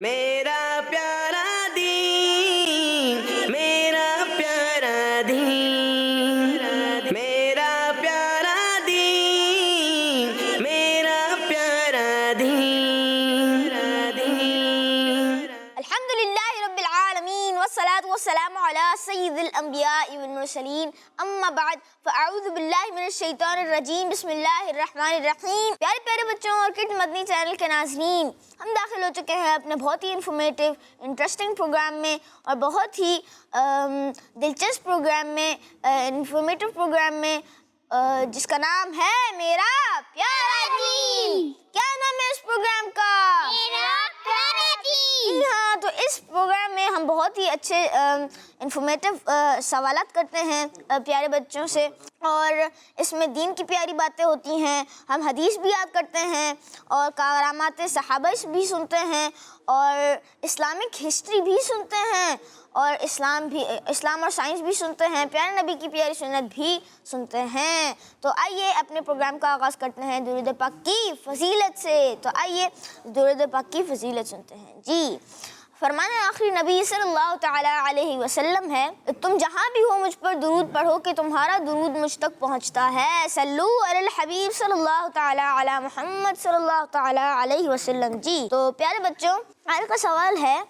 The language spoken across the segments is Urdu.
میرا پیارا دین، میرا پیارا دین، میرا پیارا دین، میرا پیارا دین۔ الحمد للہ رب العالمین والصلاة والسلام علی سید الانبیاء والمرسلین، اما بعد فاعوذ باللہ من الشیطان الرجیم، بسم اللہ الرحمن الرحیم۔ پیارے پیارے بچوں اور کڈ مدنی چینل کے ناظرین، ہم داخل ہو چکے ہیں اپنے بہت ہی انفارمیٹیو انٹرسٹنگ پروگرام میں اور بہت ہی دلچسپ پروگرام میں، انفارمیٹیو پروگرام میں، جس کا نام ہے میرا پیارا دین۔ کیا نام ہے اس پروگرام کا؟ میرا پیارا دین۔ ہاں، تو اس پروگرام میں ہم بہت ہی اچھے انفارمیٹیو سوالات کرتے ہیں پیارے بچوں سے، اور اس میں دین کی پیاری باتیں ہوتی ہیں، ہم حدیث بھی یاد کرتے ہیں اور کارامات صحابہ بھی سنتے ہیں اور اسلامک ہسٹری بھی سنتے ہیں اور اسلام اور سائنس بھی سنتے ہیں، پیارے نبی کی پیاری سنت بھی سنتے ہیں۔ تو آئیے اپنے پروگرام کا آغاز کرتے ہیں درود پاک کی فضیلت سے۔ تو آئیے درود پاک کی فضیلت سنتے ہیں۔ جی، فرمان آخری نبی صلی اللہ تعالی علیہ وسلم ہے، تم جہاں بھی ہو مجھ پر درود پڑھو کہ تمہارا درود مجھ تک پہنچتا ہے۔ صلو علی الحبیب صلی اللہ تعالی علی محمد صلی اللہ تعالی علیہ وسلم۔ جی، تو پیارے بچوں، آج کا سوال ہے،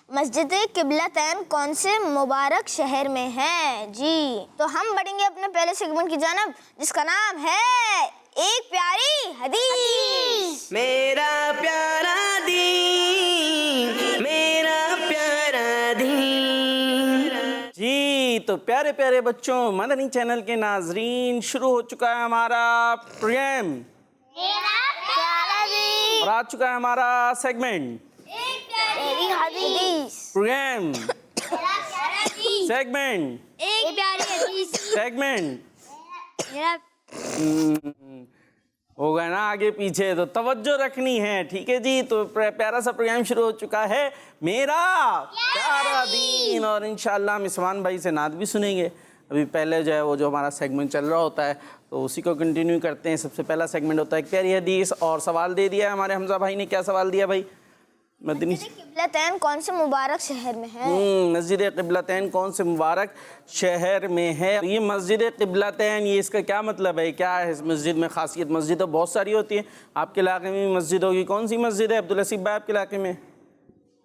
مسجد قبلتین کون سے مبارک شہر میں ہے؟ جی، تو ہم بڑھیں گے اپنے پہلے سیگمنٹ کی جانب، جس کا نام ہے ایک پیاری حدیث۔ میرا پیارا دین، میرا پیارا دین۔ جی، تو پیارے پیارے بچوں، مدنی چینل کے ناظرین، شروع ہو چکا ہے ہمارا پروگرام اور آ چکا ہے ہمارا سیگمنٹ پیاری حدیث۔ پروگرام سیگمنٹ ایک پیاری حدیث۔ سیگمنٹ ہو گئے نا آگے پیچھے، تو توجہ رکھنی ہے، ٹھیک ہے جی۔ تو پیارا سا پروگرام شروع ہو چکا ہے، میرا پیارا دین، اور انشاءاللہ ہم عثمان بھائی سے نعت بھی سنیں گے۔ ابھی پہلے جو ہے وہ جو ہمارا سیگمنٹ چل رہا ہوتا ہے تو اسی کو کنٹینیو کرتے ہیں۔ سب سے پہلا سیگمنٹ ہوتا ہے ایک پیاری حدیث، اور سوال دے دیا ہے ہمارے حمزہ بھائی نے۔ کیا سوال دیا بھائی؟ مدنی قبلتین کون سے مبارک شہر میں ہے؟ مسجد قبلتین کون سے مبارک شہر میں ہے؟ یہ مسجد قبلتین، یہ اس کا کیا مطلب ہے؟ کیا ہے اس مسجد میں خاصیت؟ مسجد تو بہت ساری ہوتی ہیں، آپ کے علاقے میں بھی مسجد ہوگی، کون سی مسجد ہے عبدالحسیب بھائی آپ کے علاقے میں؟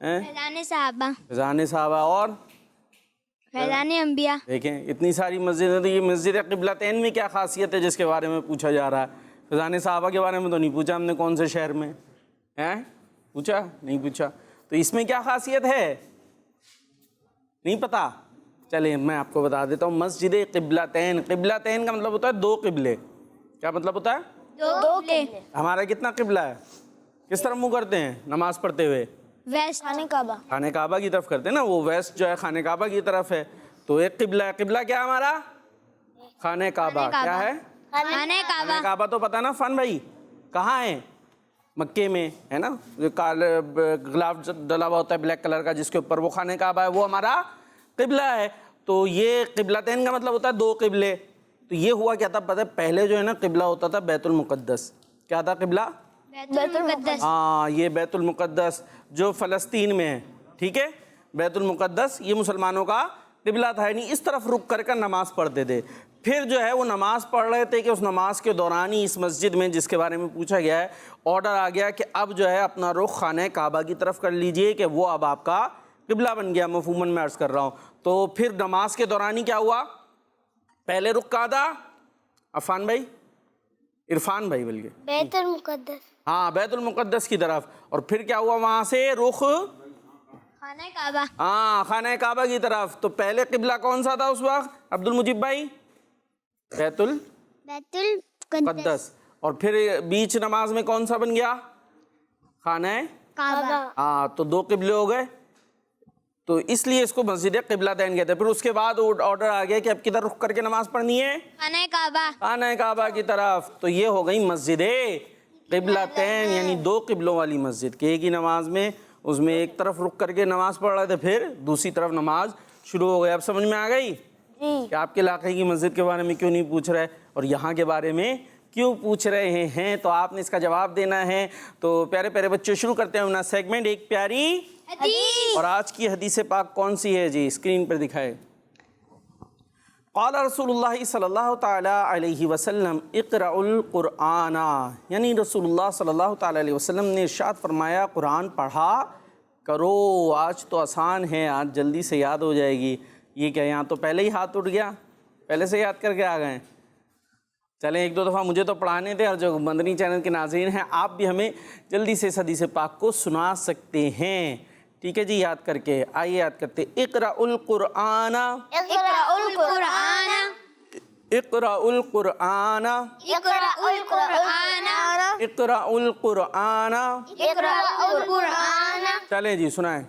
فیضان صحابہ، فیضان صحابہ اور فیضان انبیاء۔ دیکھیں اتنی ساری مسجد ہیں، تو یہ مسجد قبلتین میں کیا خاصیت ہے جس کے بارے میں پوچھا جا رہا ہے؟ فیضان صحابہ کے بارے میں تو نہیں پوچھا ہم نے، کون سے شہر میں ہیں پوچھا؟ نہیں پوچھا، تو اس میں کیا خاصیت ہے؟ نہیں پتا؟ چلیں میں آپ کو بتا دیتا ہوں۔ مسجد قبلتین، قبلتین کا مطلب ہوتا ہے دو قبلے۔ کیا مطلب ہوتا ہے؟ دو قبلے۔ ہمارا کتنا قبلہ ہے؟ کس طرف منہ کرتے ہیں نماز پڑھتے ہوئے؟ ویسٹ، خانہ کعبہ۔ خانہ کعبہ کی طرف کرتے ہیں نا، وہ ویسٹ جو ہے خانہ کعبہ کی طرف ہے۔ تو ایک قبلہ ہے، قبلہ کیا ہمارا؟ خانہ کعبہ۔ کیا ہے؟ خانہ خانہ کعبہ۔ کعبہ تو پتہ نا فن بھائی، کہاں ہے؟ مکے میں ہے نا، جو غلاف ڈلا ہوا ہوتا ہے بلیک کلر کا جس کے اوپر، وہ خانہ کعبہ ہے، وہ ہمارا قبلہ ہے۔ تو یہ قبلتین کا مطلب ہوتا ہے دو قبلے۔ تو یہ ہوا کیا تھا پتہ ہے؟ پہلے جو ہے نا قبلہ ہوتا تھا بیت المقدس۔ کیا تھا قبلہ؟ بیت المقدس۔ ہاں، یہ بیت المقدس جو فلسطین میں ہے، ٹھیک ہے، بیت المقدس یہ مسلمانوں کا قبلہ تھا، یعنی اس طرف رک کر کے نماز پڑھتے تھے۔ پھر جو ہے وہ نماز پڑھ رہے تھے کہ اس نماز کے دوران ہی اس مسجد میں جس کے بارے میں پوچھا گیا ہے، آرڈر آ گیا کہ اب جو ہے اپنا رخ خانہ کعبہ کی طرف کر لیجئے کہ وہ اب آپ کا قبلہ بن گیا، مفہوماً میں عرض کر رہا ہوں۔ تو پھر نماز کے دوران ہی کیا ہوا؟ پہلے رخ کہاں تھا عفان بھائی؟ عرفان بھائی بلکہ بیت المقدس۔ ہاں، بیت المقدس کی طرف، اور پھر کیا ہوا وہاں سے رخ؟ خانہ کعبہ۔ ہاں، خانہ کعبہ کی طرف۔ تو پہلے قبلہ کون سا تھا اس وقت عبد المجیب بھائی؟ بیت المقدس۔ اور پھر بیچ نماز میں کون سا بن گیا؟ خانہ کعبہ۔ ہاں، تو دو قبلے ہو گئے، تو اس لیے اس کو مسجد قبلتین کہتے ہیں۔ پھر اس کے بعد آرڈر آ گیا کہ اب کدھر رخ کر کے نماز پڑھنی ہے؟ خانہ کعبہ۔ خانہ کعبہ کی طرف۔ تو یہ ہو گئی مسجد قبلتین، یعنی دو قبلوں والی مسجد، کہ ایک ہی نماز میں اس میں ایک طرف رخ کر کے نماز پڑھ رہے تھے، پھر دوسری طرف نماز شروع ہو گئی۔ اب سمجھ میں آ گئی کہ آپ کے علاقے کی مسجد کے بارے میں کیوں نہیں پوچھ رہے اور یہاں کے بارے میں کیوں پوچھ رہے ہیں تو آپ نے اس کا جواب دینا ہے. تو پیارے پیارے بچوں شروع کرتے ہیں اپنا سیگمنٹ. ایک پیاری حدیث. اور آج کی حدیث پاک کون سی ہے جی؟ اسکرین پر دکھائے. قال رسول اللہ صلی اللہ تعالی علیہ وسلم اقرأ القرآن، یعنی رسول اللہ صلی اللہ تعالی علیہ وسلم نے ارشاد فرمایا قرآن پڑھا کرو. آج تو آسان ہے، آج جلدی سے یاد ہو جائے گی. یہ کیا یہاں تو پہلے ہی ہاتھ اٹھ گیا، پہلے سے یاد کر کے آ گئے. چلیں ایک دو دفعہ مجھے تو پڑھانے دیں، اور جو مدنی چینل کے ناظرین ہیں آپ بھی ہمیں جلدی سے اس حدیث پاک کو سنا سکتے ہیں. ٹھیک ہے جی، یاد کر کے آئیے یاد کرتے. اقرأ القرآن، اقرأ القرآن، اقرأ القرآن، اقرأ القرآن، اقرأ القرآن. اقرأ القرآن. چلیں جی سنائیں.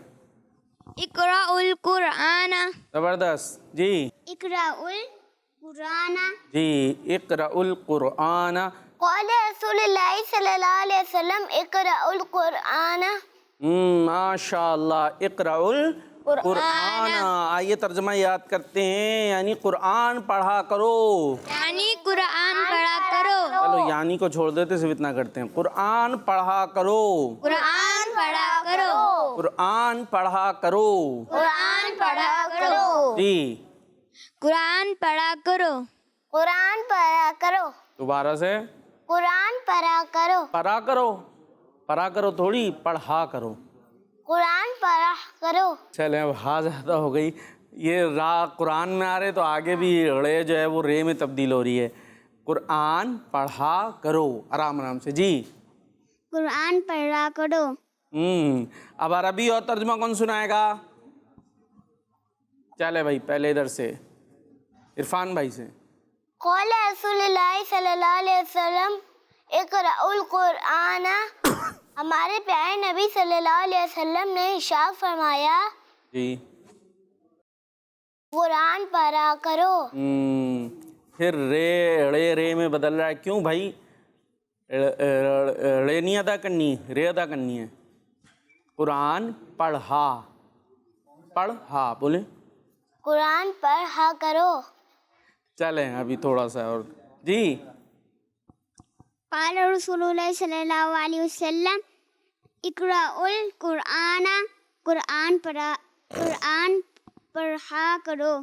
اقرأ القرآن. زبردست جی. اقرأ القرآن. جی اقرأ القرآن. قال رسول اللہ صلی اللہ علیہ وسلم اقرأ القرآن. ماشاء اللہ. اقرأ القرآن. آئیے ترجمہ یاد کرتے ہیں. یعنی قرآن پڑھا کرو. یعنی قرآن پڑھا کرو. چلو یعنی کو چھوڑ دیتے صرف اتنا کرتے ہیں. قرآن پڑھا کرو. قرآن پڑھا کرو. قرآن پڑھا کرو. قرآن پڑھا کرو. جی قرآن پڑھا کرو. قرآن پڑھا کرو. دوبارہ سے. قرآن پڑھا کرو. پڑھا کرو. پڑھا کرو تھوڑی، پڑھا کرو. قرآن پڑھا کرو. چلیں اب ہاں زیادہ ہو گئی. یہ را قرآن میں آ رہے تو آگے بھی رے جو ہے وہ رے میں تبدیل ہو رہی ہے. قرآن پڑھا کرو آرام آرام سے. جی قرآن پڑھا کرو. اب عربی اور ترجمہ کون سنائے گا؟ چلے بھائی پہلے ادھر سے عرفان بھائی سے. قال رسول اللہ صلی اللہ علیہ وسلم اقرأ القرآن. ہمارے پیارے نبی صلی اللہ علیہ وسلم نے ارشاد فرمایا جی قرآن پڑھا کرو. پھر رے میں بدل رہا ہے کیوں بھائی؟ رے نہیں ادا کرنی، رے ادا کرنی ہے. قرآن پڑھا، پڑھا بولیں. قرآن پڑھا کرو. چلیں ابھی تھوڑا سا اور. جی قال رسول اللہ صلی اللہ علیہ وسلم اقرأ القرآن. قرآن پڑھا کرو.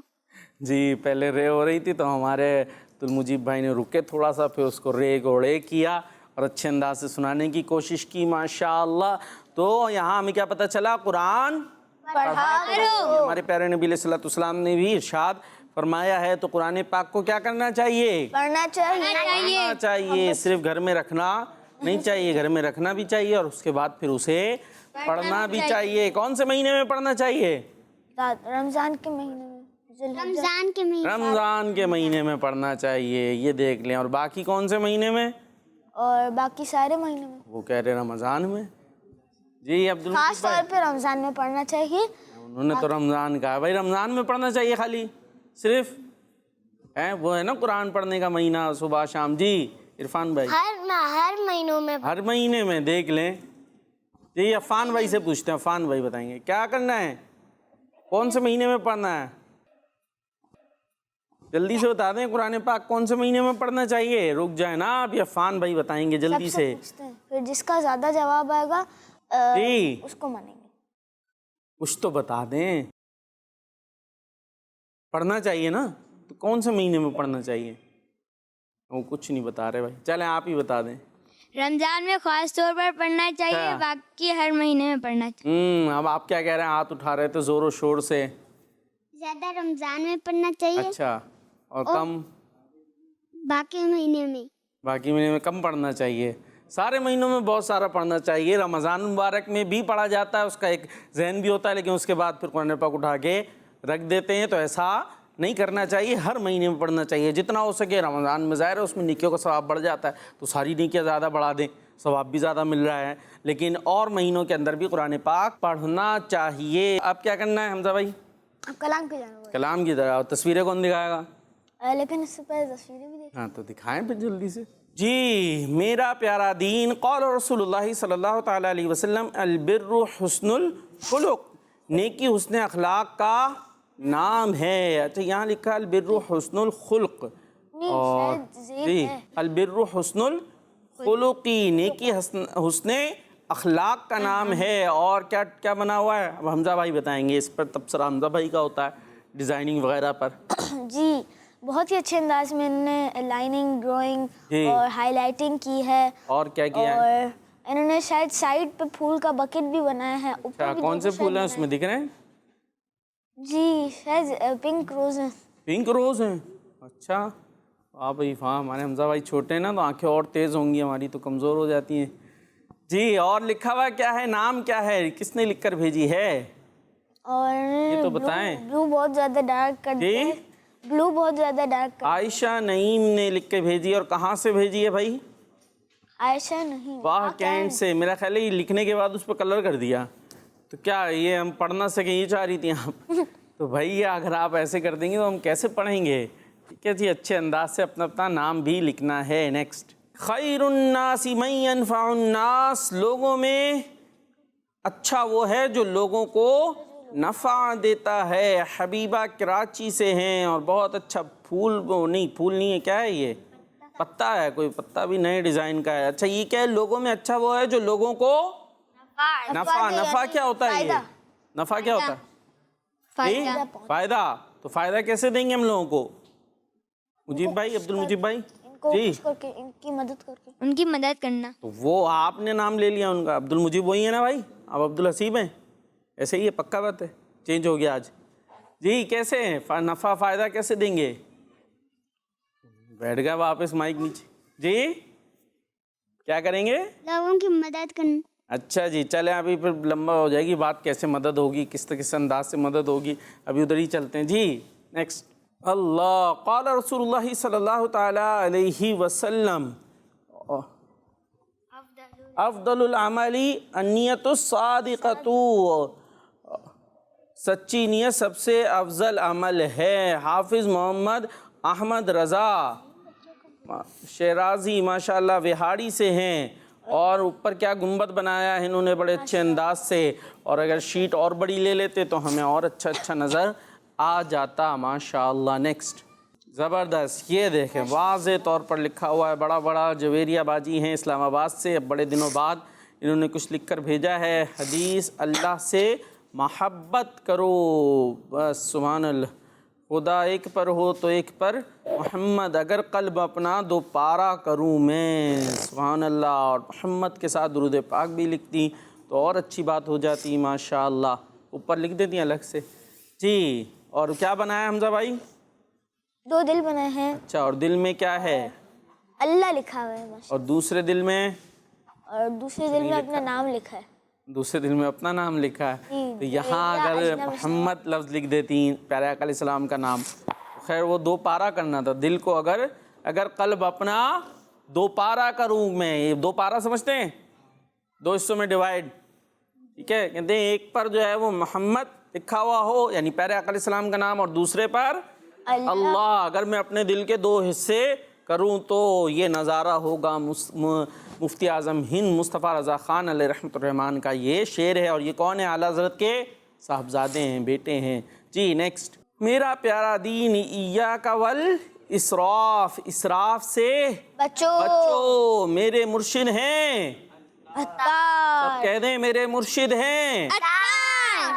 جی پہلے رے ہو رہی تھی تو ہمارے عبدالمجیب بھائی نے رکے تھوڑا سا، پھر اس کو رے کو رے کیا اور اچھے انداز سے سنانے کی کوشش کی ماشاء اللہ. تو یہاں ہمیں کیا پتہ چلا؟ قرآن پڑھا کرو. ہمارے پیارے نبی علیہ السلام نے بھی ارشاد فرمایا ہے. تو قرآن پاک کو کیا کرنا چاہیے؟ پڑھنا چاہیے. پڑھنا چاہیے. صرف گھر میں رکھنا نہیں چاہیے، گھر میں رکھنا بھی چاہیے اور اس کے بعد پھر اسے پڑھنا بھی چاہیے. کون سے مہینے میں پڑھنا چاہیے؟ رمضان کے مہینے میں. رمضان کے مہینے. رمضان کے مہینے میں پڑھنا چاہیے، یہ دیکھ لیں. اور باقی کون سے مہینے میں؟ اور باقی سارے مہینے میں. وہ کہہ رہے رمضان میں. جی عبد خاص طور پہ رمضان میں پڑھنا چاہیے. انہوں نے تو رمضان کہا. بھائی رمضان میں پڑھنا چاہیے خالی صرف وہ ہے نا قرآن پڑھنے کا مہینہ صبح شام. جی عرفان بھائی. ہر مہینوں میں. ہر مہینے میں دیکھ لیں. جی عفان بھائی سے پوچھتے ہیں. عفان بھائی بتائیں گے کیا کرنا ہے، کون سے مہینے میں پڑھنا ہے؟ جلدی سے بتا دیں قرآن پاک کون سے مہینے میں پڑھنا چاہیے. رک جائیں نا، ابھی عفان بھائی بتائیں گے جلدی سے. پھر جس کا زیادہ جواب آئے گا جی اس کو مانیں گے. کچھ تو بتا دیں. پڑھنا چاہیے نا، تو کون سے مہینے میں پڑھنا چاہیے؟ وہ کچھ نہیں بتا رہے بھائی. چلیں آپ ہی بتا دیں. رمضان میں خاص طور پر پڑھنا چاہیے، باقی ہر مہینے میں پڑھنا چاہیے. اب آپ کیا کہہ رہے ہیں؟ ہاتھ اٹھا رہے تھے زور و شور سے. زیادہ رمضان میں پڑھنا چاہیے. اچھا اور کم باقی مہینے میں. باقی مہینے میں کم پڑھنا چاہیے. سارے مہینوں میں بہت سارا پڑھنا چاہیے. رمضان مبارک میں بھی پڑھا جاتا ہے، اس کا ایک ذہن بھی ہوتا ہے، لیکن اس کے بعد پھر قرآن پاک اٹھا کے رکھ دیتے ہیں. تو ایسا نہیں کرنا چاہیے، ہر مہینے میں پڑھنا چاہیے جتنا ہو سکے. رمضان میں ظاہر ہے اس میں نیکیوں کا ثواب بڑھ جاتا ہے، تو ساری نیکیاں زیادہ بڑھا دیں، ثواب بھی زیادہ مل رہا ہے. لیکن اور مہینوں کے اندر بھی قرآن پاک پڑھنا چاہیے. اب کیا کرنا ہے حمزہ بھائی؟ اب کلام کی جانا. کلام کی طرح. اور تصویریں کون دکھائے گا؟ لیکن اس سے پہلے تصویریں بھی دیکھیں. ہاں تو دکھائیں پھر جلدی سے. جی میرا پیارا دین. قال رسول اللہ صلی اللہ تعالیٰ علیہ وسلم البر حسن الخلق. نیکی حسن اخلاق کا نام ہے. اچھا یہاں لکھا البر حسن الخلق. اور جی البر حسن الخلقی، نیکی حسن اخلاق کا نام ہے. اور کیا کیا بنا ہوا ہے اب حمزہ بھائی بتائیں گے، اس پر تبصرہ حمزہ بھائی کا ہوتا ہے ڈیزائننگ وغیرہ پر. جی بہت ہی اچھے انداز میں انہوں نے لائننگ، ڈرائنگ اور ہائی لائٹنگ کی ہے. اور کیا کیا ہے؟ اور انہوں نے شاید سائڈ پہ پھول کا بکٹ بھی بنایا ہے. اوپر بھی کون سے پھول ہیں اس میں دکھ رہے ہیں؟ جی شاید پنک روز ہیں. پنک روز ہیں. اچھا واہ بھائی واہ، ہمارے حمزہ بھائی چھوٹے ہیں نا تو آنکھیں اور تیز ہوں گی، ہماری تو کمزور ہو جاتی ہیں. جی اور لکھا ہوا کیا ہے، نام کیا ہے، کس نے لکھ کر بھیجی ہے اور یہ تو بتائیں. بلو بہت زیادہ ڈارک کر دیا ہے. بلو بہت زیادہ ڈارک کر. عائشہ نعیم نے لکھ کے بھیجی. اور کہاں سے بھیجی ہے بھائی؟ عائشہ نہیں، واہ کینٹ سے. میرا خیال ہے یہ لکھنے کے بعد اس پہ کلر کر دیا. تو کیا یہ ہم پڑھ نہ سکیں یہ چاہ رہی تھی آپ؟ تو بھائی اگر آپ ایسے کر دیں گے تو ہم کیسے پڑھیں گے؟ ٹھیک ہے جی، اچھے انداز سے اپنا اپنا نام بھی لکھنا ہے. نیکسٹ، خیر الناس من ينفع الناس، لوگوں میں اچھا وہ ہے جو لوگوں کو نفع دیتا ہے. حبیبہ کراچی سے ہیں اور بہت اچھا پھول، پھول نہیں ہے، کیا ہے یہ؟ پتا ہے، کوئی پتا بھی نئے ڈیزائن کا ہے. اچھا یہ کیا ہے؟ لوگوں میں اچھا وہ ہے جو لوگوں کو نفع. نفع کیا ہوتا ہے یہ؟ نفع کیا ہوتا ہے؟ فائدہ. تو فائدہ کیسے دیں گے ہم لوگوں کو؟ مجیب بھائی، عبد المجیب بھائی جی، ان کی مدد کر کے، ان کی مدد کرنا. تو وہ آپ نے نام لے لیا ان کا. عبد المجیب وہی ہے نا بھائی؟ آپ عبد الحسیب ہیں؟ ایسے ہی ہے، پکا بات ہے، چینج ہو گیا آج. جی کیسے ہیں نفع فائدہ کیسے دیں گے؟ بیٹھ گیا واپس مائک نیچے. جی کیا کریں گے؟ لوگوں کی مدد کرنا. اچھا جی چلیں، ابھی پھر لمبا ہو جائے گی بات، کیسے مدد ہوگی، کس انداز سے مدد ہوگی، ابھی ادھر ہی چلتے ہیں. جی نیکسٹ، اللہ قال رسول اللہ صلی اللہ تعالی علیہ وسلم افضل العمل النیت الصادقۃ، سچی نیت سب سے افضل عمل ہے. حافظ محمد احمد رضا شیرازی ماشاءاللہ وہاڑی سے ہیں، اور اوپر کیا گنبد بنایا ہے انہوں نے بڑے اچھے انداز سے. اور اگر شیٹ اور بڑی لے لیتے تو ہمیں اور اچھا نظر آ جاتا ماشاءاللہ. نیکسٹ، زبردست، یہ دیکھیں واضح طور پر لکھا ہوا ہے، بڑا بڑا جویریہ باجی ہیں اسلام آباد سے. اب بڑے دنوں بعد انہوں نے کچھ لکھ کر بھیجا ہے. حدیث، اللہ سے محبت کرو، بس سبحان اللہ. خدا ایک پر ہو تو ایک پر محمد، اگر قلب اپنا دو پارا کروں میں، سبحان اللہ. اور محمد کے ساتھ درود پاک بھی لکھتی تو اور اچھی بات ہو جاتی ماشاءاللہ. اوپر لکھ دیتی الگ سے. جی اور کیا بنایا حمزہ بھائی؟ 2 دل بنے ہیں. اچھا، اور دل میں کیا ہے؟ اللہ لکھا ہوا ہے بس. اور دوسرے دل میں؟ اور دوسرے دل میں اپنا نام لکھا ہے. دوسرے دل میں اپنا نام لکھا ہے. تو یہاں اگر محمد لفظ لکھ دیتی پیارے آقا علیہ السلام کا نام، خیر وہ 2 پارا کرنا تھا. دل کو اگر قلب اپنا 2 پارا کروں میں، یہ 2 پارا سمجھتے ہیں، 2 حصوں میں ڈیوائڈ. ٹھیک ہے، کہتے ہیں ایک پر جو ہے وہ محمد لکھا ہوا ہو یعنی پیارے آقا علیہ السلام کا نام، اور دوسرے پر اللہ. اگر میں اپنے دل کے 2 حصے کروں تو یہ نظارہ ہوگا. مفتی اعظم ہند مصطفیٰ رضا خان علیہ رحمۃ الرحمٰن کا یہ شعر ہے. اور یہ کون ہے؟ اعلیٰ حضرت کے صاحبزادے ہیں، بیٹے ہیں. جی نیکسٹ، میرا پیارا دین ایاک والاسراف، اسراف سے بچو، میرے مرشد ہیں. سب کہہ دیں میرے مرشد ہیں.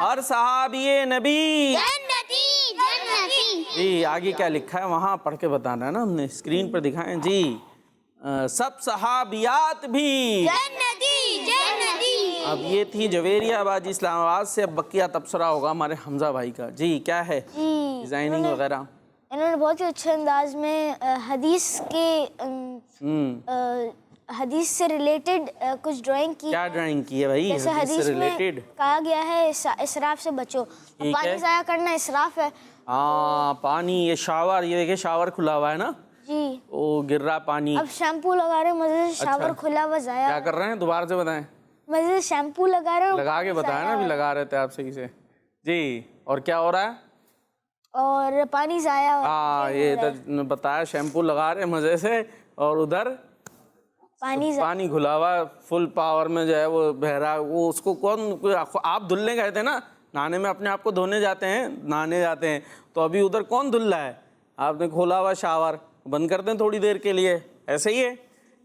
ہر صحابی نبی جی. آگے کیا لکھا ہے وہاں پڑھ کے بتانا ہے نا، ہم نے اسکرین پر دکھائیں. جی سب صحابیات بھی جنتی. اب یہ تھی جویریہ باجی اسلام آباد سے. اب بقیہ تبصرہ ہوگا ہمارے حمزہ بھائی کا. جی کیا ہے ڈیزائننگ وغیرہ؟ انہوں نے بہت ہی اچھے انداز میں حدیث سے ریلیٹڈ کچھ ڈرائنگ کی. کیا ڈرائنگ کی ہے بھائی؟ جیسے حدیث میں کہا گیا ہے اسراف سے بچو. پانی ضائع کرنا اسراف ہے. ہاں پانی، یہ شاور، یہ دیکھیں شاور کھلا ہوا ہے نا جی، وہ گر رہا پانی. اب شیمپو لگا رہے مزے سے، شاور کھلا ہوا ضائع. کیا کر رہے ہیں دوبارہ سے بتائیں؟ مزے سے شیمپو لگا رہے، لگا کے بتایا نا، ابھی لگا رہے تھے آپ صحیح سے. جی اور کیا ہو رہا ہے؟ اور پانی ضائع. ہاں یہ ادھر بتایا شیمپو لگا رہے مزے سے، اور ادھر پانی گھلا ہوا فل پاور میں جو ہے وہ بہ رہا. وہ اس کو کون، آپ دھلنے گئے تھے نا، نہانے میں اپنے آپ کو دھونے جاتے ہیں، نہانے جاتے ہیں، تو ابھی ادھر کون دھل رہا ہے؟ آپ نے کھولا ہوا شاور، بند کر دیں تھوڑی دیر کے لیے، ایسے ہی ہے؟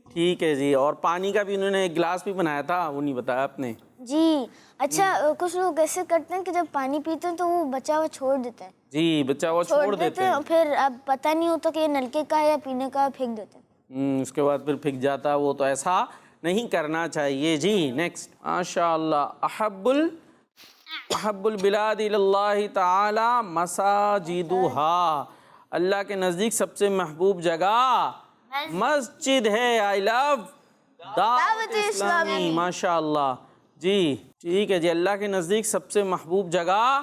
ٹھیک ہے جی. اور پانی کا بھی انہوں نے ایک گلاس بھی بنایا تھا، وہ نہیں بتایا آپ نے. جی اچھا، کچھ لوگ ایسے کرتے ہیں کہ جب پانی پیتے ہیں تو وہ بچا ہوا چھوڑ دیتے ہیں. جی بچہ وہ چھوڑ دیتے ہیں، پھر اب پتہ نہیں ہوتا کہ یہ نلکے کا ہے یا پینے کا، پھینک دیتے ہیں. اس کے بعد پھر پھک جاتا. وہ تو ایسا نہیں کرنا چاہیے. جی نیکسٹ. ماشاء اللہ. احب البلاد اللہ تعالی مساجدہا، اللہ کے نزدیک سب سے محبوب جگہ مسجد ہے. آئی لو دعوت اسلامی. ماشاء اللہ. جی ٹھیک ہے جی. اللہ کے نزدیک سب سے محبوب جگہ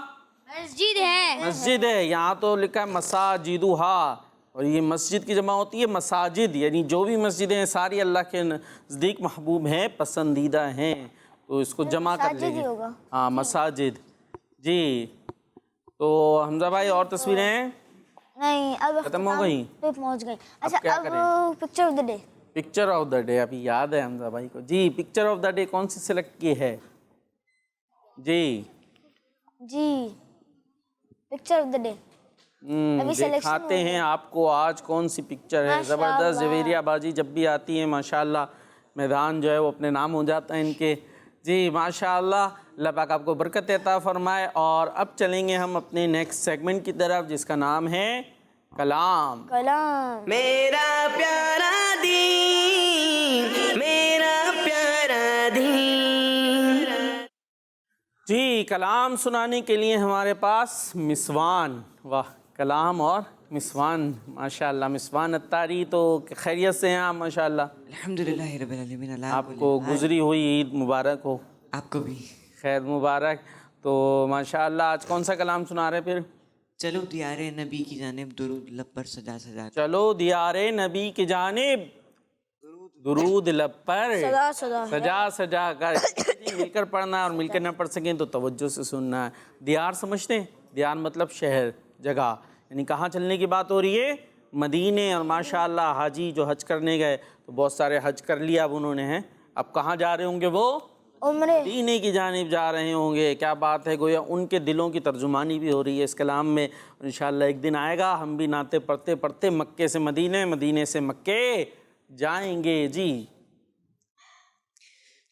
مسجد ہے. یہاں تو لکھا ہے مساجدہا، اور یہ مسجد کی جمع ہوتی ہے مساجد، یعنی جو بھی مسجدیں ہیں ساری اللہ کے نزدیک محبوب ہیں، پسندیدہ ہیں. تو اس کو جمع کر لیں گے. ہاں مساجد. جی تو حمزہ بھائی اور تصویریں نہیں اب ختم ہو گئی، پہنچ گئی. اچھا کیا اب کریں؟ Picture of the day. Picture of the day ابھی یاد ہے حمزہ بھائی کو. جی پکچر آف دا ڈے کون سی سلیکٹ کی ہے؟ جی پکچر آف دا ڈے دکھاتے ہیں آپ کو آج کون سی پکچر ہے. زبردست. جویریہ بازی جب بھی آتی ہیں ماشاءاللہ میدان جو ہے وہ اپنے نام ہو جاتا ہے ان کے. جی ماشاءاللہ. اللہ پاک آپ کو برکت عطا فرمائے. اور اب چلیں گے ہم اپنے نیکسٹ سیگمنٹ کی طرف جس کا نام ہے کلام. میرا پیارا دین، میرا پیارا دین. جی کلام سنانے کے لیے ہمارے پاس مسوان. واہ، کلام اور مسوان. ماشاءاللہ. مسوان اتاری تو خیریت سے ہیں آپ؟ ماشاءاللہ الحمدللہ رب العالمین. آپ کو گزری ہوئی عید مبارک ہو. آپ کو بھی خیر مبارک. تو ماشاءاللہ آج کون سا کلام سنا رہے پھر؟ چلو دیار نبی کی جانب درود لب پر سجا سجا کر. چلو دیار نبی کی جانب درود لب پر سجا سجا کر. مل کر پڑھنا ہے، اور مل کر نہ پڑھ سکیں تو توجہ سے سننا ہے. دیار سمجھتے ہیں؟ دیار مطلب شہر، جگہ. یعنی کہاں چلنے کی بات ہو رہی ہے؟ مدینے. اور ماشاءاللہ حاجی جو حج کرنے گئے تو بہت سارے حج کر لیا اب انہوں نے ہیں. اب کہاں جا رہے ہوں گے؟ وہ مدینے کی جانب جا رہے ہوں گے. کیا بات ہے، گویا ان کے دلوں کی ترجمانی بھی ہو رہی ہے اس کلام میں. انشاءاللہ ایک دن آئے گا ہم بھی نعتیں پڑھتے پڑھتے مکے سے مدینے، مدینے سے مکے جائیں گے. جی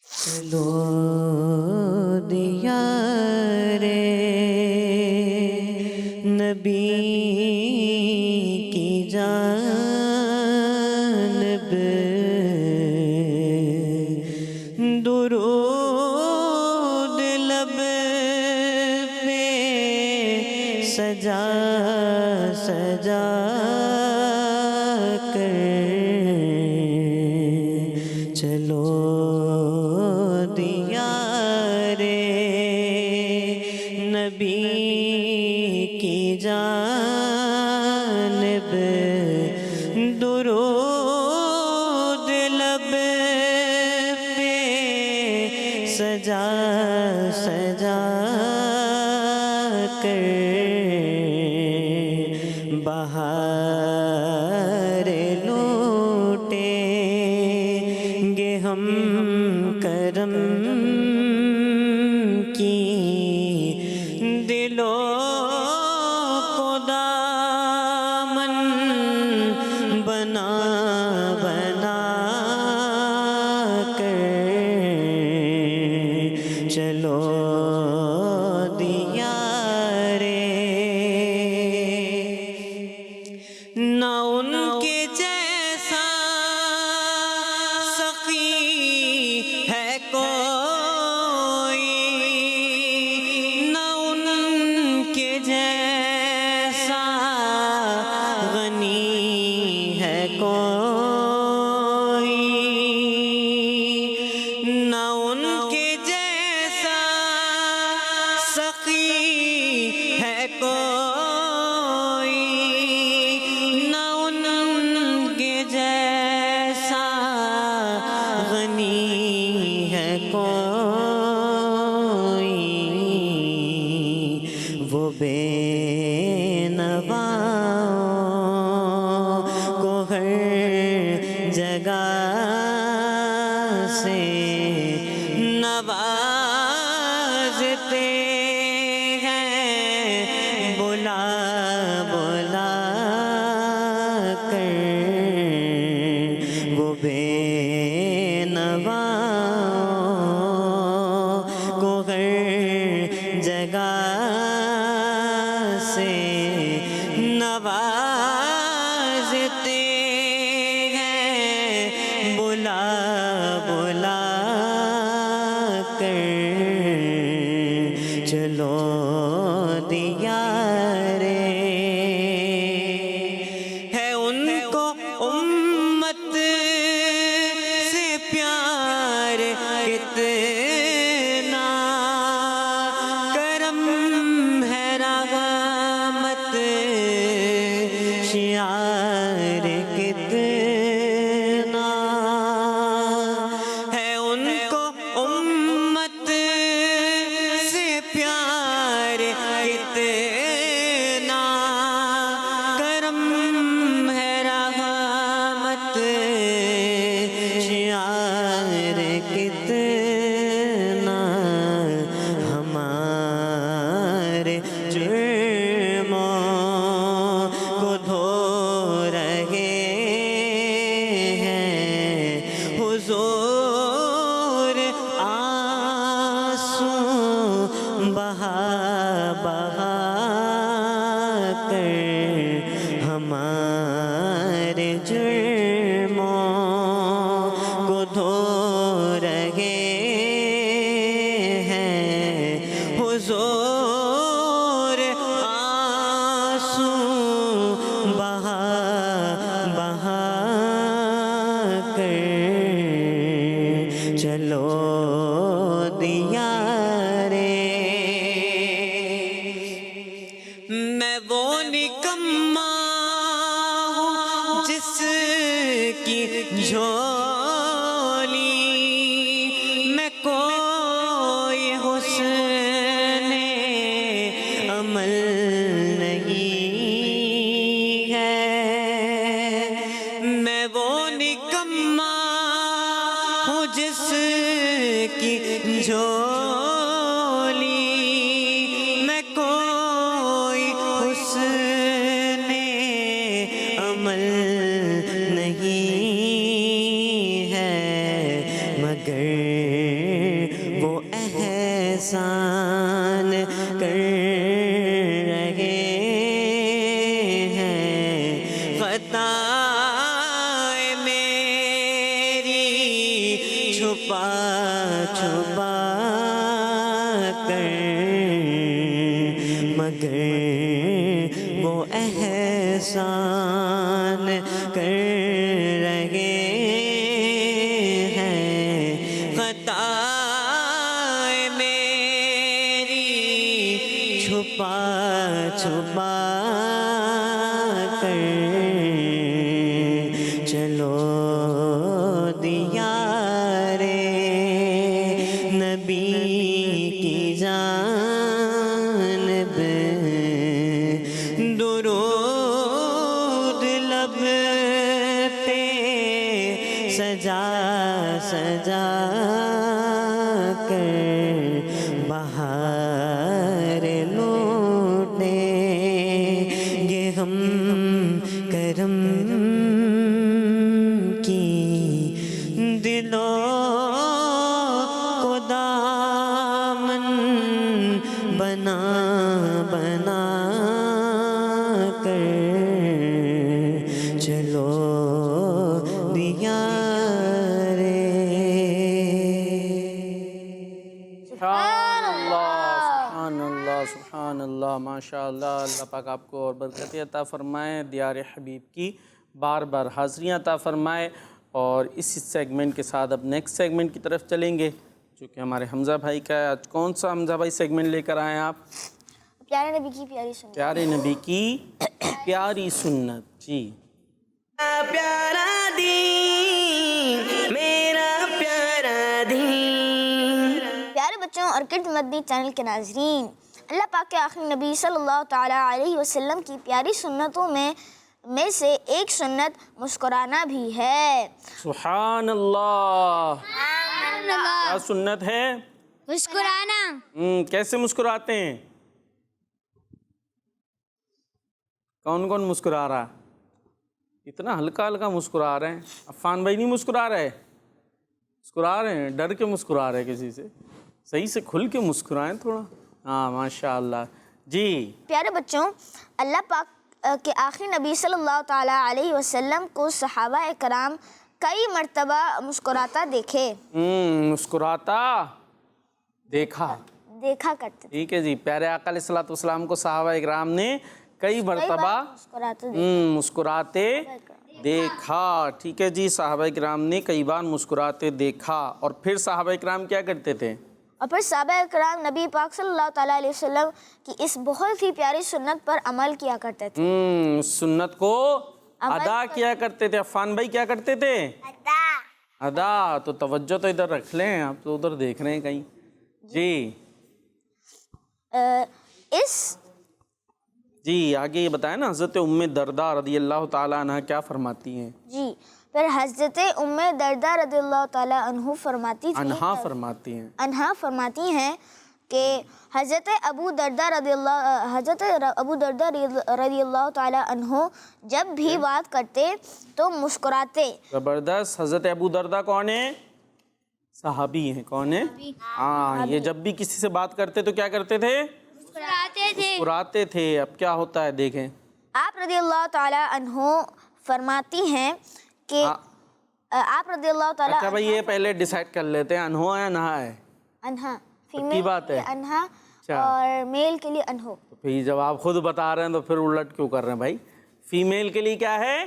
چلو دیار نبی کی جانب درود لب پہ سجا سجا کر. چلو دیار نبی کی جانب درود لب پہ سجا سجا کر. بہار لوٹیں گے ہم کرم کی، دلوں کو دامن بنا بنا کر. چلو دیار نہ ان کے جیسا سخی ہے کوئی، نہ ان کے جیسا غنی ہے کوئی، نہ ان کے جیسا سخی ہے کوئی، نہ ان کے جیسا غنی ہے کوئی. وہ بے نواؤں کو ہر جگہ سے نوازتے ہیں، بلا بلا کر. جگہ سے نوازتے ہیں، بلا بلا کر چلو دیارے، ہے ان کو امت سے پیار کتنا، کرم ہے رحمت شعار کتنا، ہے ان کو امت سے پیار کتنا، کرم ہے رحمت شعار کتنا، ہمارے جرموں کو دھو رہے ہیں حضور، آنسو بہا بہا کر ہمارے جرموں کو دھو رہے ہیں حضور، آنسو بہا بہا کر چلو دیارے، میں وہ نکما ہوں جس کی جھولی میں کوئی حسن عمل نہیں ہے، میں وہ نکما ہوں جس کی جھولی میں کوئی حسن عمل نہیں ہے، مگر وہ احسان کر رہے ہیں، خطائیں میری چھپا چھپا کر، مگر وہ احسان کر رہے ہیں، خطائیں میری چھپا چھپا کر چلو دیارے، نبی کی جانب درود لب پہ سجا سجا کر، بہار لوٹیں گے ہم کرم کی، دلوں کو دامن بنا بنا کر چلو دیارے۔ سبحان اللہ سبحان اللہ، ماشاء اللہ، اللہ پاک آپ کو اور برکتیں عطا فرمائے، دیار حبیب کی بار بار حاضریاں عطا فرمائے۔ اور اس سیگمنٹ کے ساتھ اب نیکسٹ سیگمنٹ کی طرف چلیں گے جو کہ ہمارے حمزہ بھائی کا ہے۔ آج کون سا حمزہ بھائی سیگمنٹ لے کر آئے ہیں آپ؟ پیارے نبی کی پیاری سنت، پیارے نبی کی پیاری سنت، جی۔ پیارا دین میرا پیارا دین۔ پیارے بچوں اور کڈ مدنی چینل کے ناظرین، اللہ پاک کے آخری نبی صلی اللہ تعالیٰ علیہ وسلم کی پیاری سنتوں میں سے ایک سنت مسکرانا بھی ہے۔ سبحان اللہ، کیا سنت ہے؟ مسکرانا۔ کیسے مسکراتے ہیں؟ کون کون مسکرا رہا؟ اتنا ہلکا ہلکا مسکرا رہے ہیں۔ عفان بھائی نہیں مسکرا رہے؟ مسکرا رہے ہیں، ڈر کے مسکرا رہے ہیں کسی سے؟ صحیح سے کھل کے مسکرائیں تھوڑا، ہاں ماشاء اللہ. جی پیارے بچوں، اللہ پاک کے آخری نبی صلی اللہ تعالیٰ علیہ وسلم کو صحابہ کرام کئی مرتبہ مسکراتا دیکھے. مسکراتا دیکھا کرتے تھے. ٹھیک ہے جی. پیارے آقا علیہ الصلوۃ والسلام کو صحابہ اکرام نے کئی مرتبہ مسکراتے دیکھا. ٹھیک ہے جی. صحابہ اکرام نے کئی بار مسکراتے دیکھا. اور پھر صحابہ اکرام کیا کرتے تھے؟ اور پھر صحابہ کرام نبی پاک صلی اللہ تعالیٰ علیہ وسلم کی اس بہت ہی پیاری سنت پر عمل کیا کرتے تھے. سنت کو ادا کیا کرتے تھے. عفان بھائی کیا کرتے تھے؟ ادا. تو توجہ تو ادھر رکھ لیں، آپ تو ادھر دیکھ رہے ہیں کہیں. جی جی آگے یہ بتائیں نا، حضرت ام درداء رضی اللہ تعالیٰ عنہ کیا فرماتی ہیں؟ جی پھر حضرت ام درداء رضی اللہ تعالیٰ عنہ فرماتی ہیں کہ حضرت ابو درداء رضی اللہ تعالیٰ عنہ جب بھی بات کرتے تو مسکراتے. زبردست. حضرت ابو درداء کون ہے؟ صحابی ہیں. کون ہے؟ ہاں. یہ جب بھی کسی سے بات کرتے تو کیا کرتے تھے؟ مسکراتے تھے. اب کیا ہوتا ہے دیکھیں. آپ رضی اللہ تعالیٰ عنہ فرماتی ہیں کہ آپ رضی اللہ تعالیٰ. اچھا بھائی، یہ پہلے ڈیسائیڈ کر لیتے ہیں، انہو ہے نہا ہے؟ انہا. کی فیمیل بات ہے؟ انہا اور میل کے لیے انہو. پھر جب آپ خود بتا رہے ہیں تو پھر الٹ کیوں کر رہے ہیں بھائی؟ فیمیل کے لیے کیا ہے؟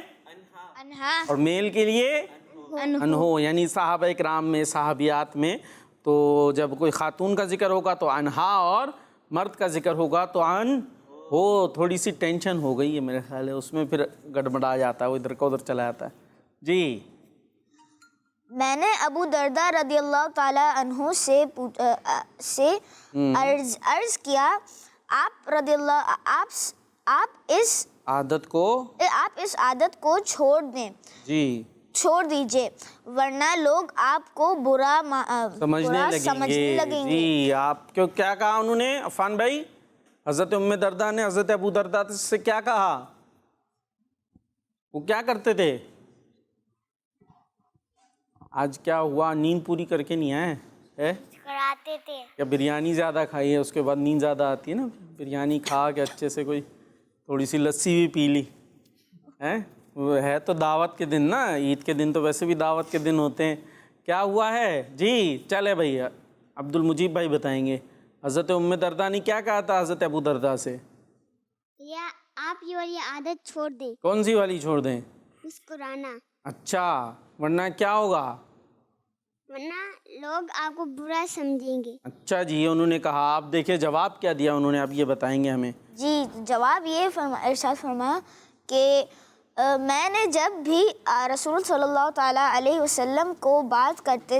انہا. اور میل کے لیے انہو. یعنی صحابہ اکرام میں، صحابیات میں تو جب کوئی خاتون کا ذکر ہوگا تو انہا، اور مرد کا ذکر ہوگا تو ان ہو. تھوڑی سی ٹینشن ہو گئی ہے میرے خیال ہے، اس میں پھر گڑبڑا جاتا ہے، وہ ادھر کا ادھر چلا جاتا ہے. جی میں نے ابو درداء رضی اللہ تعالیٰ عنہ سے عرض کیا، آپ رضی اللہ آپ اس عادت کو چھوڑ دیں. جی چھوڑ دیجئے، ورنہ لوگ آپ کو برا سمجھنے لگیں گے. جی آپ کو کیا کہا انہوں نے عفان بھائی؟ حضرت ام درداء نے حضرت ابو درداء سے کیا کہا؟ وہ کیا کرتے تھے؟ آج کیا ہوا؟ نیند پوری کر کے نہیں آئے؟ مسکراتے تھے. یا بریانی زیادہ کھائی ہے، اس کے بعد نیند زیادہ آتی ہے نا؟ بریانی کھا کے اچھے سے کوئی تھوڑی سی لسی بھی پی لی وہ ہے تو دعوت کے دن نا. عید کے دن تو ویسے بھی دعوت کے دن ہوتے ہیں. کیا ہوا ہے؟ جی چلے بھائی، عبد المجیب بھائی بتائیں گے. حضرت ام درداء نے کیا کہا تھا حضرت ابو درداء سے؟ یا آپ یہ والی عادت چھوڑ دیں. کون سی والی چھوڑ دیں؟ مسکرانا. اچھا، ورنہ کیا ہوگا؟ ورنہ لوگ آپ کو برا سمجھیں گے. اچھا جی، انہوں نے کہا. آپ دیکھیں جواب کیا دیا انہوں نے، اب یہ بتائیں گے ہمیں. جی جواب یہ ارشاد فرمایا کہ میں نے جب بھی رسول صلی اللہ تعالیٰ علیہ وسلم کو بات کرتے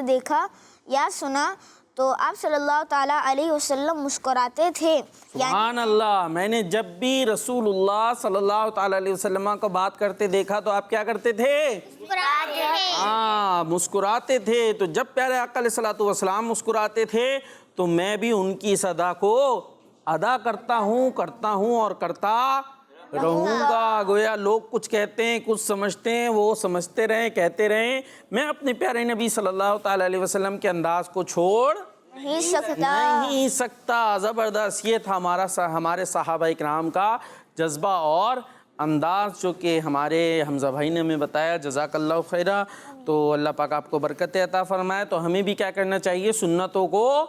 دیکھا یا سنا تو آپ صلی اللہ تعالیٰ علیہ وسلم مسکراتے تھے. سبحان اللہ. میں نے جب بھی رسول اللہ صلی اللہ تعالیٰ علیہ وسلم کو بات کرتے دیکھا تو آپ کیا کرتے تھے؟ مسکراتے تھے. تو جب پیارے آقا علیہ الصلوۃ والسلام مسکراتے تھے تو میں بھی ان کی اس ادا کو ادا کرتا ہوں اور کرتا رہوں گا. گویا لوگ کچھ کہتے ہیں، کچھ سمجھتے ہیں، وہ سمجھتے رہیں، کہتے رہیں. میں اپنے پیارے نبی صلی اللہ تعالیٰ علیہ وسلم کے انداز کو چھوڑ نہیں سکتا. زبردست. یہ تھا ہمارے صحابہ اکرام کا جذبہ اور انداز، جو کہ ہمارے حمزہ بھائی نے ہمیں بتایا. جزاک اللہ خیرہ. تو اللہ پاک آپ کو برکت عطا فرمائے. تو ہمیں بھی کیا کرنا چاہیے؟ سنتوں کو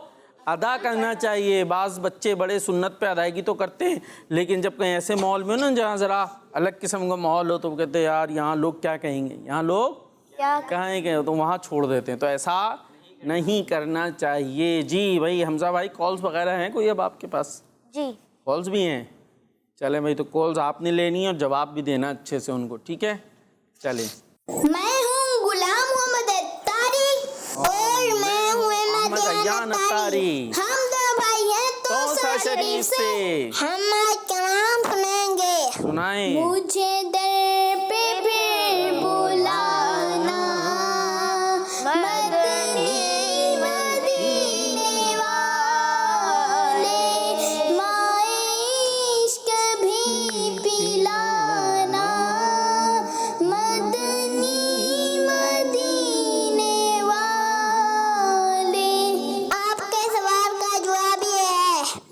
ادا کرنا چاہیے. بعض بچے بڑے سنت پہ ادائیگی تو کرتے ہیں، لیکن جب کہیں ایسے ماحول میں نا جہاں ذرا الگ قسم کا ماحول ہو تو وہ کہتے ہیں یار یہاں لوگ کیا کہیں گے، یہاں لوگ کہیں گے، تو وہاں چھوڑ دیتے ہیں. تو ایسا نہیں کرنا چاہیے. جی بھائی حمزہ بھائی، کالز وغیرہ ہیں کوئی اب آپ کے پاس؟ جی کالز بھی ہیں. چلیں بھائی، تو کالز آپ نے لینی ہے اور جواب بھی دینا اچھے سے ان کو. ٹھیک ہے، چلیں. میں ہوں غلام محمد اتاری اور میں ہوں احمد اتاری. ہم دو بھائی ہیں توسا شریف سے. ہم کلام سنیں گے. سنائیں. مجھے در پہ پھر بلانا مدنی مدینے والے، مائش کبھی پلانا مدنی مدینے والے. آپ کے سوال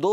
2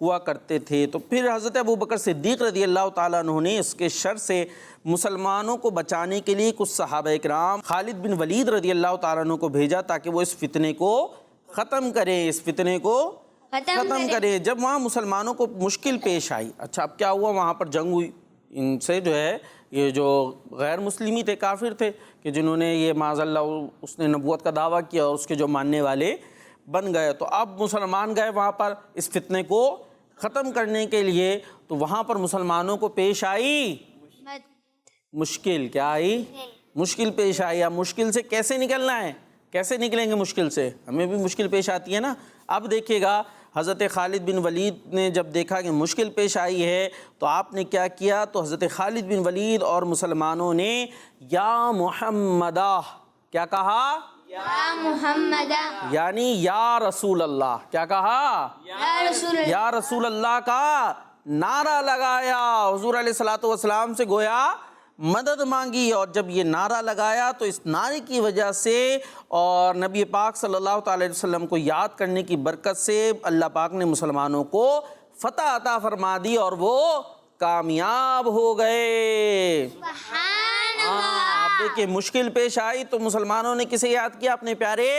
ہوا کرتے تھے. تو پھر حضرت ابوبکر صدیق رضی اللہ تعالیٰ عنہ نے اس کے شر سے مسلمانوں کو بچانے کے لیے کچھ صحابہ کرام خالد بن ولید رضی اللہ تعالیٰ عنہ کو بھیجا تاکہ وہ اس فتنے کو ختم کریں، اس فتنے کو ختم کریں. جب وہاں مسلمانوں کو مشکل پیش آئی، اچھا اب کیا ہوا، وہاں پر جنگ ہوئی. ان سے جو ہے یہ جو غیر مسلمی تھے، کافر تھے، کہ جنہوں نے یہ معاذ اللہ اس نے نبوت کا دعویٰ کیا اور اس کے جو ماننے والے بن گئے. تو اب مسلمان گئے وہاں پر اس فتنے کو ختم کرنے کے لیے. تو وہاں پر مسلمانوں کو پیش آئی مشکل. کیا آئی؟ مشکل پیش آئی. اب مشکل سے کیسے نکلنا ہے؟ کیسے نکلیں گے مشکل سے؟ ہمیں بھی مشکل پیش آتی ہے نا. اب دیکھیے گا حضرت خالد بن ولید نے جب دیکھا کہ مشکل پیش آئی ہے تو آپ نے کیا کیا، تو حضرت خالد بن ولید اور مسلمانوں نے یا محمدہ کیا کہا؟ یا محمد، یعنی یا رسول اللہ. کیا کہا؟ یا رسول اللہ کا نعرہ لگایا. حضور علیہ الصلوۃ والسلام سے گویا مدد مانگی. اور جب یہ نعرہ لگایا تو اس نعرے کی وجہ سے اور نبی پاک صلی اللہ تعالی وسلم کو یاد کرنے کی برکت سے اللہ پاک نے مسلمانوں کو فتح عطا فرما دی اور وہ کامیاب ہو گئے. آپ دیکھیں مشکل پیش آئی تو مسلمانوں نے کسے یاد کیا؟ اپنے پیارے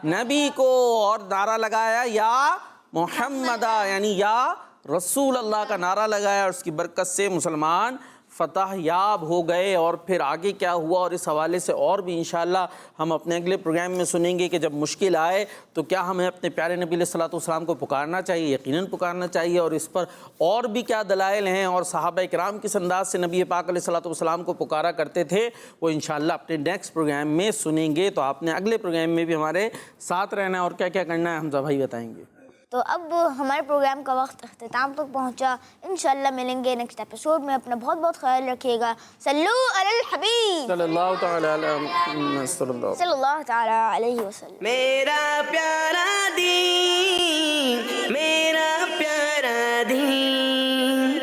نبی کو، اور نعرہ لگایا یا محمدہ یعنی یا رسول اللہ کا نعرہ لگایا، اور اس کی برکت سے مسلمان فتح یاب ہو گئے. اور پھر آگے کیا ہوا، اور اس حوالے سے اور بھی انشاءاللہ ہم اپنے اگلے پروگرام میں سنیں گے کہ جب مشکل آئے تو کیا ہمیں اپنے پیارے نبی علیہ الصلوۃ والسلام کو پکارنا چاہیے. یقیناً پکارنا چاہیے. اور اس پر اور بھی کیا دلائل ہیں، اور صحابہ کرام کس انداز سے نبی پاک علیہ الصلوۃ والسلام کو پکارا کرتے تھے، وہ انشاءاللہ اپنے نیکسٹ پروگرام میں سنیں گے. تو آپ نے اگلے پروگرام میں بھی ہمارے ساتھ رہنا ہے. اور کیا کیا کرنا ہے حمزہ بھائی بتائیں گے. تو اب ہمارے پروگرام کا وقت اختتام تک پہنچا. انشاءاللہ ملیں گے نیکسٹ ایپیسوڈ میں. اپنا بہت بہت خیال رکھیے گا. صلو علی الحبیب صلی اللہ تعالی علیہ محمد صلی اللہ تعالی علیہ وسلم. میرا پیارا دین، میرا پیارا دین،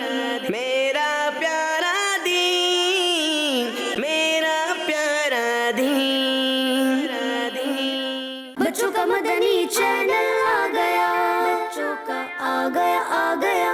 میرا پیارا دین، میرا پیارا دین. بچوں کا مدنی چینل آ گیا، بچوں کا آ گیا